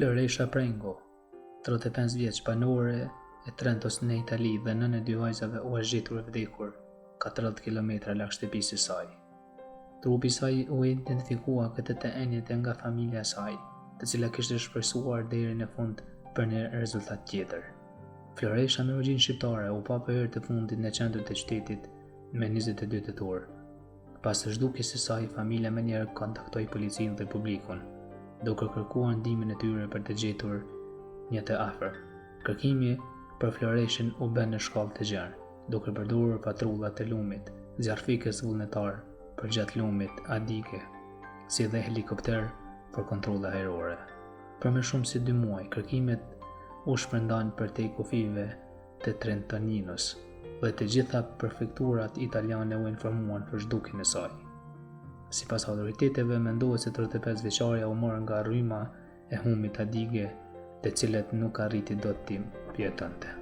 Floresha Prengo, 35 vjeç, banore e Trentos në Itali dhe nën e 2 vajzave u është gjetur e vdekur 40 km larg shtëpisë së saj. Trupi i saj u identifikua këtë të enjete nga familja e saj, të cila kishte shpresuar deri në fund për një rezultat tjetër. Floresha me origjinë shqiptare u pa për herë të fundit në qendër të qytetit me 22 tetor. Pas së zhdukjes së saj, familja menjëherë kontaktoi policinë dhe publikun, duke kërkuar ndihmën e tyre për të gjetur një të afër. Kërkimi për Floreshën u bën në shkallë të gjerë, duke përdorur patrullat të lumit, zjarrfikës vullnetar përgjatë lumit Adige, si dhe helikopter për kontrolle ajrore. Për më shumë se 2 muaj, kërkimet u shpërndan përtej kufive të Trentoninos dhe të gjitha prefekturat italiane u informuan për zhdukjen e saj. Sipas autoriteteve, mendohet se 35 vjeçaria u mor nga rryma e humit Adige, të cilët nuk arriti dot të pjetonte.